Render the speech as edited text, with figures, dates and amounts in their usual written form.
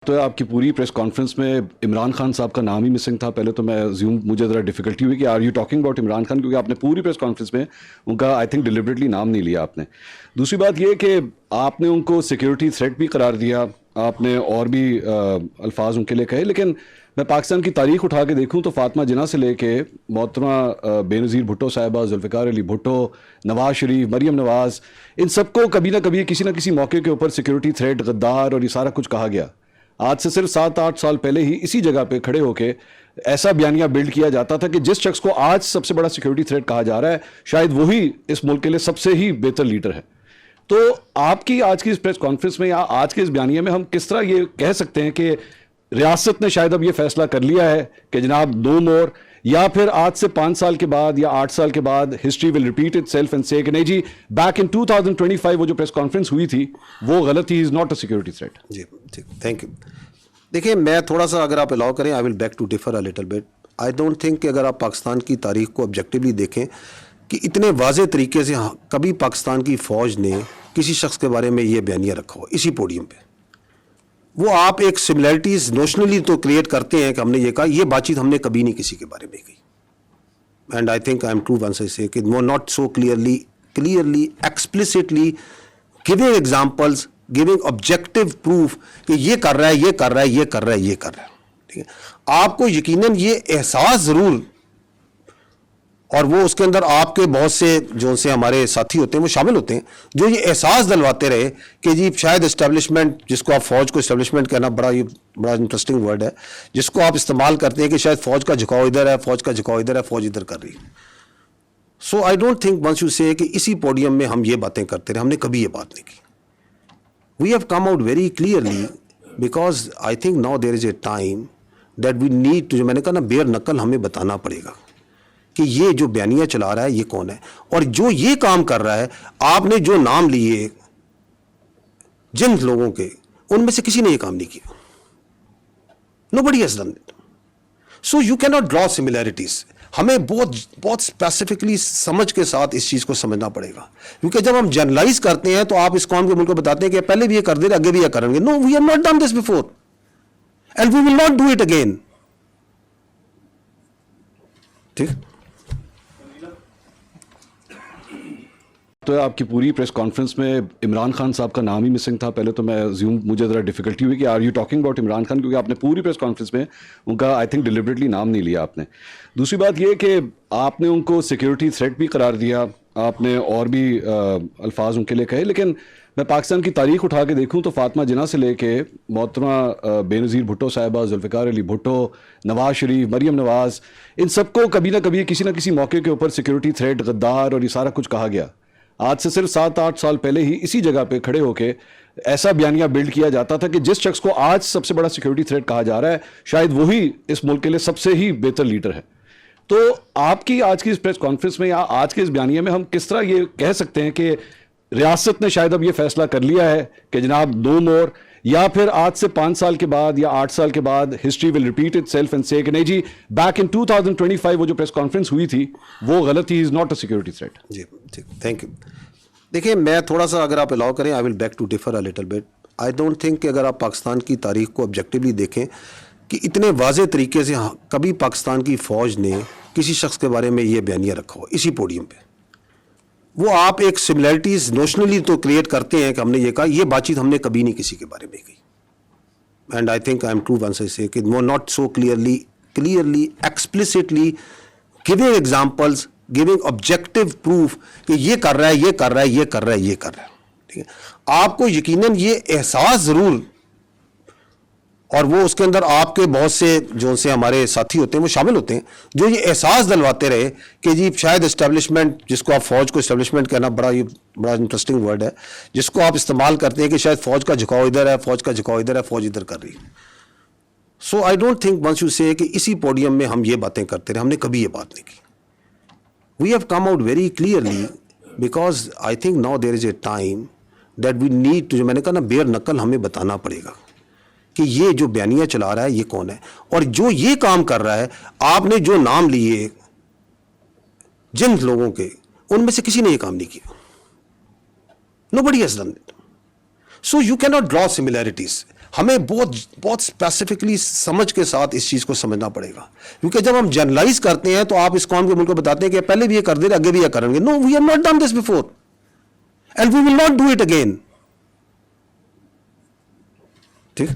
تو آپ کی پوری پریس کانفرنس میں عمران خان صاحب کا نام ہی مسنگ تھا. پہلے تو میں مجھے ذرا ڈیفیکلٹی ہوئی کہ are you talking about Imran Khan, کیونکہ آپ نے پوری پریس کانفرنس میں ان کا آئی تھنک ڈیلیبریٹلی نام نہیں لیا آپ نے. دوسری بات یہ کہ آپ نے ان کو سیکیورٹی تھریٹ بھی قرار دیا, آپ نے اور بھی الفاظ ان کے لیے کہے, لیکن میں پاکستان کی تاریخ اٹھا کے دیکھوں تو فاطمہ جناح سے لے کے محترمہ بے نظیر بھٹو صاحبہ, ذوالفقار علی بھٹو, نواز شریف, مریم نواز, ان سب کو کبھی نہ کبھی کسی نہ کسی موقع کے اوپر سیکیورٹی تھریٹ, غدار اور یہ سارا کچھ کہا گیا. آج سے صرف 7-8 سال پہلے ہی اسی جگہ پہ کھڑے ہو کے ایسا بیانیہ بلڈ کیا جاتا تھا کہ جس شخص کو آج سب سے بڑا سیکیورٹی تھریٹ کہا جا رہا ہے شاید وہی اس ملک کے لیے سب سے ہی بہتر لیڈر ہے. تو آپ کی آج کی اس پریس کانفرنس میں یا آج کے اس بیانیے میں ہم کس طرح یہ کہہ سکتے ہیں کہ ریاست نے شاید اب یہ فیصلہ کر لیا ہے کہ جناب نو مور, یا پھر آج سے 5 سال کے بعد یا 8 سال کے بعد history will repeat it self and سے کہ نہیں جی بیک ان 2025 وہ جو پریس کانفرنس ہوئی تھی وہ غلط تھی, is not a security threat. جی ٹھیک, تھینک یو. دیکھیں میں تھوڑا سا اگر آپ الاؤ کریں, I will beg to differ a little bit. I don't think کہ اگر آپ پاکستان کی تاریخ کو آبجیکٹیولی دیکھیں کہ اتنے واضح طریقے سے کبھی پاکستان کی فوج نے کسی شخص کے بارے میں یہ بیانیہ رکھا ہو اسی پوڈیم پہ. وہ آپ ایک سملیرٹیز نوشنلی تو کریٹ کرتے ہیں کہ ہم نے یہ کہا, یہ بات چیت ہم نے کبھی نہیں کسی کے بارے میں کہی. And I think I am true once I say کہ وہ not so clearly explicitly giving examples, giving objective proof کہ یہ کر رہا ہے, یہ کر رہا ہے, یہ کر رہا ہے, یہ کر رہا ہے. ٹھیک ہے, آپ کو یقیناً یہ احساس ضرور, اور وہ اس کے اندر آپ کے بہت سے جو سے ہمارے ساتھی ہوتے ہیں وہ شامل ہوتے ہیں جو یہ احساس دلواتے رہے کہ جی شاید اسٹیبلشمنٹ, جس کو آپ فوج کو اسٹیبلشمنٹ کہنا بڑا انٹرسٹنگ ورڈ ہے, جس کو آپ استعمال کرتے ہیں کہ شاید فوج کا جھکاؤ ادھر ہے, فوج کا جھکاؤ ادھر ہے, فوج ادھر کر رہی ہے. So I don't think once you say کہ اسی پوڈیم میں ہم یہ باتیں کرتے رہے, ہم نے کبھی یہ بات نہیں کی. We have come out very clearly because I think now there is a time that we need to, جو میں نے کہا نا بیر نقل ہمیں بتانا پڑے گا کہ یہ جو بیانیہ چلا رہا ہے یہ کون ہے, اور جو یہ کام کر رہا ہے, آپ نے جو نام لیے جن لوگوں کے, ان میں سے کسی نے یہ کام نہیں کیا. Nobody has done it. So you cannot draw similarities. ہمیں بہت اسپیسیفکلی سمجھ کے ساتھ اس چیز کو سمجھنا پڑے گا, کیونکہ جب ہم جنرلائز کرتے ہیں تو آپ اس قوم کے ملک کو بتاتے ہیں کہ پہلے بھی یہ کر دے رہے, آگے بھی یہ کریں گے. No, we have not done this before and we will not do it again. ٹھیک. تو آپ کی پوری پریس کانفرنس میں عمران خان صاحب کا نام ہی مسنگ تھا. پہلے تو میں مجھے ذرا ڈیفیکلٹی ہوئی کہ are you talking about Imran Khan, کیونکہ آپ نے پوری پریس کانفرنس میں ان کا آئی تھنک ڈیلیبریٹلی نام نہیں لیا آپ نے. دوسری بات یہ کہ آپ نے ان کو سیکیورٹی تھریٹ بھی قرار دیا, آپ نے اور بھی الفاظ ان کے لیے کہے, لیکن میں پاکستان کی تاریخ اٹھا کے دیکھوں تو فاطمہ جناح سے لے کے محترمہ بے نظیر بھٹو صاحبہ, ذوالفقار علی بھٹو, نواز شریف, مریم نواز, ان سب کو کبھی نہ کبھی کسی نہ کسی موقع کے اوپر سیکیورٹی تھریٹ, غدار اور یہ سارا کچھ کہا گیا. آج سے صرف 7-8 سال پہلے ہی اسی جگہ پہ کھڑے ہو کے ایسا بیانیہ بلڈ کیا جاتا تھا کہ جس شخص کو آج سب سے بڑا سیکیورٹی تھریٹ کہا جا رہا ہے شاید وہی اس ملک کے لیے سب سے ہی بہتر لیڈر ہے. تو آپ کی آج کی اس پریس کانفرنس میں یا آج کے اس بیانیے میں ہم کس طرح یہ کہہ سکتے ہیں کہ ریاست نے شاید اب یہ فیصلہ کر لیا ہے کہ جناب نو مور, یا پھر آج سے 5 سال کے بعد یا 8 سال کے بعد history will repeat it self and سے کہ نہیں جی بیک ان 2025 وہ جو پریس کانفرنس ہوئی تھی وہ غلط تھی, is not a security threat. جی ٹھیک, تھینک یو. دیکھیں میں تھوڑا سا اگر آپ الاؤ کریں, I will beg to differ a little bit. I don't think کہ اگر آپ پاکستان کی تاریخ کو آبجیکٹیولی دیکھیں کہ اتنے واضح طریقے سے کبھی پاکستان کی فوج نے کسی شخص کے بارے میں یہ بیانیہ رکھا ہو اسی پوڈیم پہ. وہ آپ ایک سملیرٹیز نوشنلی تو کریٹ کرتے ہیں کہ ہم نے یہ کہا, یہ بات چیت ہم نے کبھی نہیں کسی کے بارے میں کہی. And I think I am true once I say کہ وہ not so clearly explicitly giving examples, giving objective proof کہ یہ کر رہا ہے, یہ کر رہا ہے, یہ کر رہا ہے, یہ کر رہا ہے. ٹھیک ہے, آپ کو یقیناً یہ احساس ضرور, اور وہ اس کے اندر آپ کے بہت سے جو سے ہمارے ساتھی ہوتے ہیں وہ شامل ہوتے ہیں جو یہ احساس دلواتے رہے کہ جی شاید اسٹیبلشمنٹ, جس کو آپ فوج کو اسٹیبلشمنٹ کہنا بڑا انٹرسٹنگ ورڈ ہے, جس کو آپ استعمال کرتے ہیں کہ شاید فوج کا جھکاؤ ادھر ہے, فوج کا جھکاؤ ادھر ہے, فوج ادھر کر رہی ہے. So I don't think once you say کہ اسی پوڈیم میں ہم یہ باتیں کرتے رہے, ہم نے کبھی یہ بات نہیں کی. We have come out very clearly because I think now there is a time that we need to, جو میں نے کہا نا بیر نقل ہمیں بتانا پڑے گا کہ یہ جو بیانیہ چلا رہا ہے یہ کون ہے, اور جو یہ کام کر رہا ہے, آپ نے جو نام لیے جن لوگوں کے, ان میں سے کسی نے یہ کام نہیں کیا. Nobody has done it. So you cannot draw similarities. ہمیں بہت بہت اسپیسیفکلی سمجھ کے ساتھ اس چیز کو سمجھنا پڑے گا, کیونکہ جب ہم جنرلائز کرتے ہیں تو آپ اس قوم کے ملک کو بتاتے ہیں کہ پہلے بھی یہ کر دے, آگے بھی یہ کریں گے. No, we have not done this before and we will not do it again. ٹھیک.